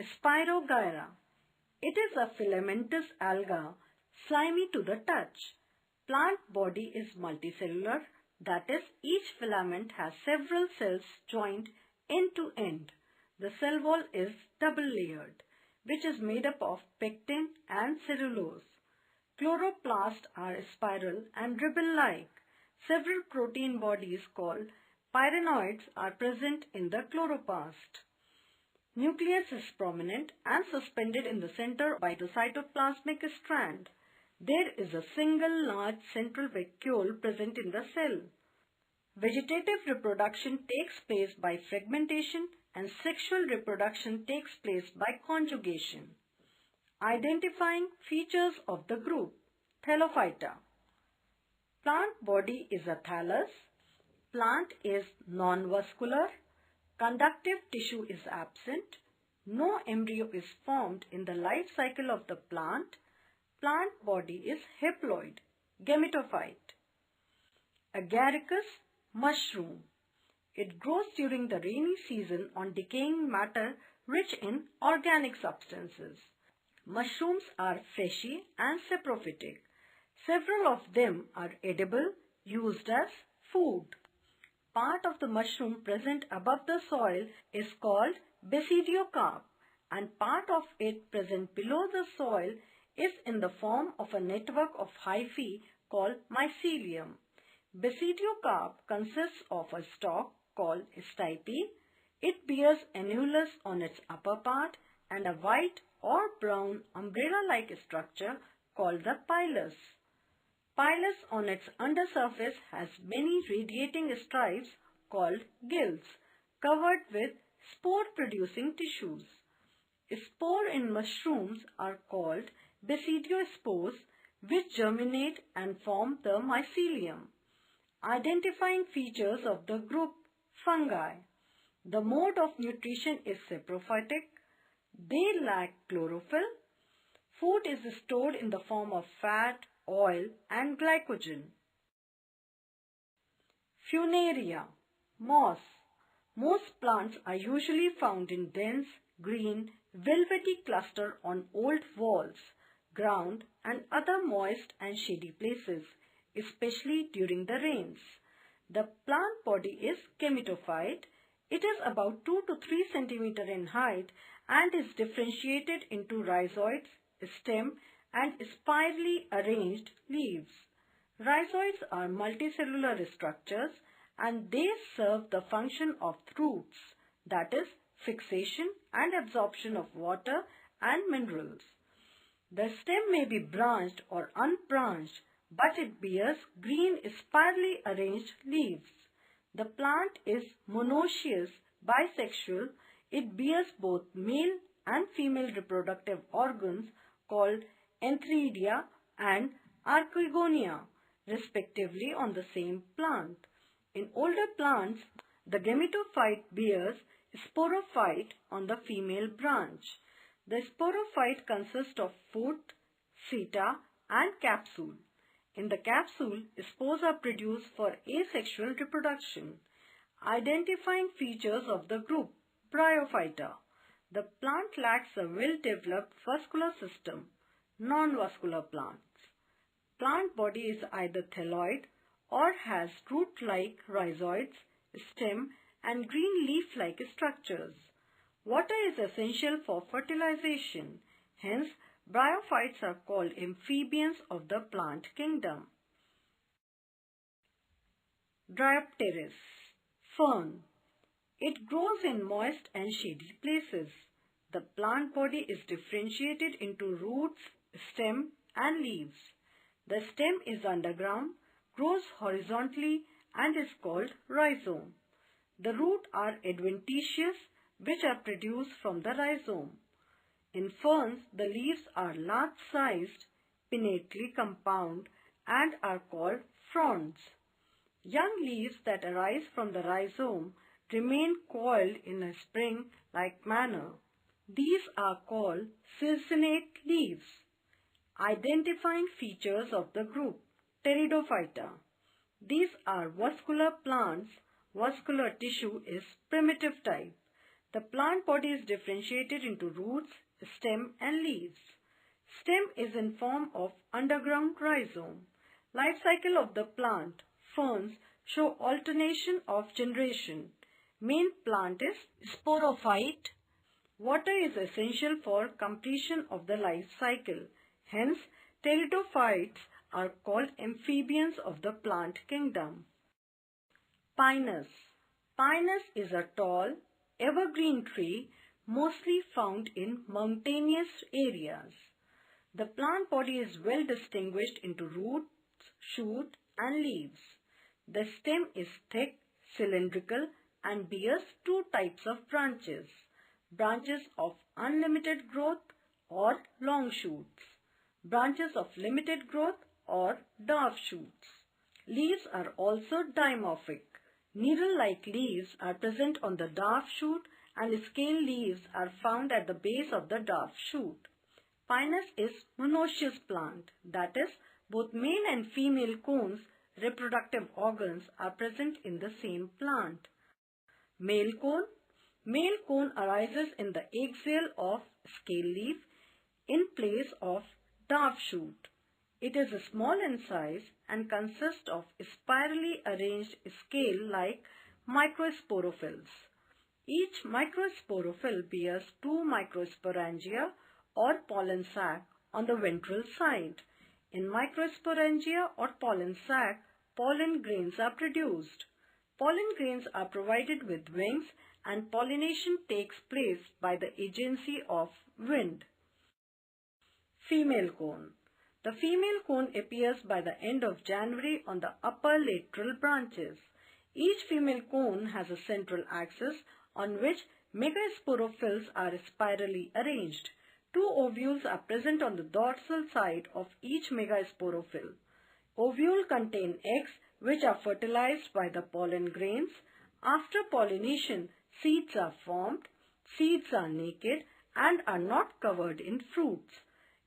Spirogyra. It is a filamentous alga, slimy to the touch. Plant body is multicellular, that is, each filament has several cells joined end to end. The cell wall is double layered, which is made up of pectin and cellulose. Chloroplasts are spiral and ribbon-like. Several protein bodies called pyrenoids are present in the chloroplast. Nucleus is prominent and suspended in the center by the cytoplasmic strand. There is a single large central vacuole present in the cell. Vegetative reproduction takes place by fragmentation and sexual reproduction takes place by conjugation. Identifying features of the group. Thallophyta. Plant body is a thallus. Plant is non-vascular. Conductive tissue is absent. No embryo is formed in the life cycle of the plant. Plant body is haploid, gametophyte. Agaricus, mushroom. It grows during the rainy season on decaying matter rich in organic substances. Mushrooms are fleshy and saprophytic. Several of them are edible, used as food. Part of the mushroom present above the soil is called basidiocarp, and part of it present below the soil is in the form of a network of hyphae called mycelium. Basidiocarp consists of a stalk called stipe. It bears annulus on its upper part and a white or brown umbrella-like structure called the pilus. Pilus on its undersurface has many radiating stripes called gills covered with spore-producing tissues. Spore in mushrooms are called basidiospores, which germinate and form the mycelium. Identifying features of the group fungi. The mode of nutrition is saprophytic. They lack chlorophyll. Food is stored in the form of fat, oil and glycogen. Funaria, moss. Most plants are usually found in dense, green, velvety cluster on old walls, ground and other moist and shady places, especially during the rains. The plant body is gametophyte. It is about 2 to 3 cm in height and is differentiated into rhizoids, stem and spirally arranged leaves. Rhizoids are multicellular structures and they serve the function of roots, that is, fixation and absorption of water and minerals. The stem may be branched or unbranched, but it bears green spirally arranged leaves. The plant is monoecious, bisexual. It bears both male and female reproductive organs called antheridia and archegonia, respectively, on the same plant. In older plants, the gametophyte bears sporophyte on the female branch. The sporophyte consists of foot, seta and capsule. In the capsule, spores are produced for asexual reproduction. Identifying features of the group Bryophyta. The plant lacks a well-developed vascular system. Non-vascular plants. Plant body is either thalloid or has root-like rhizoids, stem and green leaf-like structures. Water is essential for fertilization. Hence, bryophytes are called amphibians of the plant kingdom. Diopteris, fern. It grows in moist and shady places. The plant body is differentiated into roots, stem and leaves. The stem is underground, grows horizontally and is called rhizome. The roots are adventitious, which are produced from the rhizome. In ferns, the leaves are large-sized, pinnately compound and are called fronds. Young leaves that arise from the rhizome remain coiled in a spring-like manner. These are called circinate leaves. Identifying features of the group Pteridophyta. These are vascular plants. Vascular tissue is primitive type. The plant body is differentiated into roots, stem and leaves. Stem is in form of underground rhizome. Life cycle of the plant. Ferns show alternation of generation. Main plant is sporophyte. Water is essential for completion of the life cycle. Hence, pteridophytes are called amphibians of the plant kingdom. Pinus. Pinus is a tall, evergreen tree mostly found in mountainous areas. The plant body is well distinguished into roots, shoot and leaves. The stem is thick, cylindrical and bears two types of branches. Branches of unlimited growth or long shoots. Branches of limited growth or dwarf shoots. Leaves are also dimorphic. Needle-like leaves are present on the dwarf shoot and scale leaves are found at the base of the dwarf shoot. Pinus is monoecious plant, that is, both male and female cones, reproductive organs are present in the same plant. Male cone arises in the axial of scale leaf in place of dwarf shoot. It is small in size and consists of spirally arranged scale-like microsporophylls. Each microsporophyle bears two microsporangia or pollen sac on the ventral side. In microsporangia or pollen sac, pollen grains are produced. Pollen grains are provided with wings and pollination takes place by the agency of wind. Female cone. The female cone appears by the end of January on the upper lateral branches. Each female cone has a central axis on which megasporophylls are spirally arranged. Two ovules are present on the dorsal side of each megasporophyll. Ovules contain eggs which are fertilized by the pollen grains. After pollination, seeds are formed. Seeds are naked and are not covered in fruits.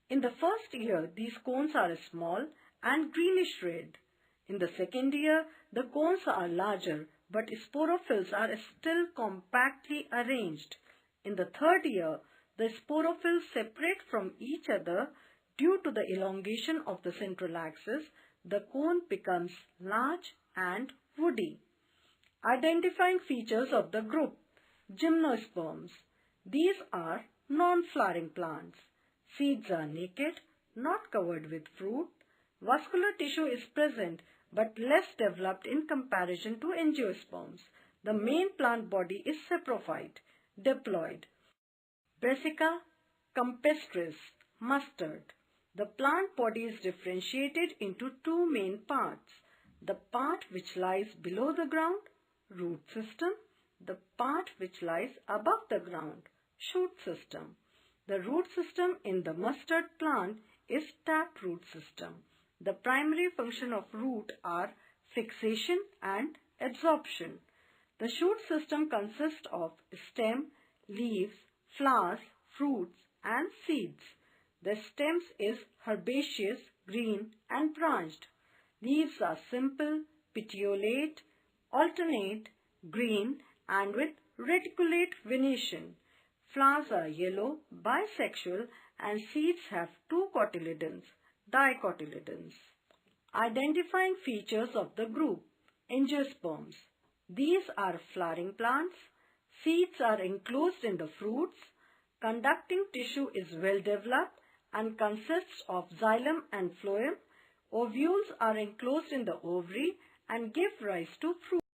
In the first year, these cones are small and greenish red. In the second year, the cones are larger, but sporophylls are still compactly arranged. In the third year, the sporophylls separate from each other due to the elongation of the central axis. The cone becomes large and woody. Identifying features of the group. Gymnosperms. These are non-flowering plants. Seeds are naked, not covered with fruit. Vascular tissue is present but less developed in comparison to angiosperms. The main plant body is saprophyte, diploid. Brassica campestris, mustard. The plant body is differentiated into two main parts. The part which lies below the ground, root system. The part which lies above the ground, shoot system. The root system in the mustard plant is taproot system. The primary function of root are fixation and absorption. The shoot system consists of stem, leaves, flowers, fruits and seeds. The stems is herbaceous, green and branched. Leaves are simple, petiolate, alternate, green and with reticulate venation. Flowers are yellow, bisexual and seeds have two cotyledons, dicotyledons. Identifying features of the group. Angiosperms. These are flowering plants. Seeds are enclosed in the fruits. Conducting tissue is well developed and consists of xylem and phloem. Ovules are enclosed in the ovary and give rise to fruit.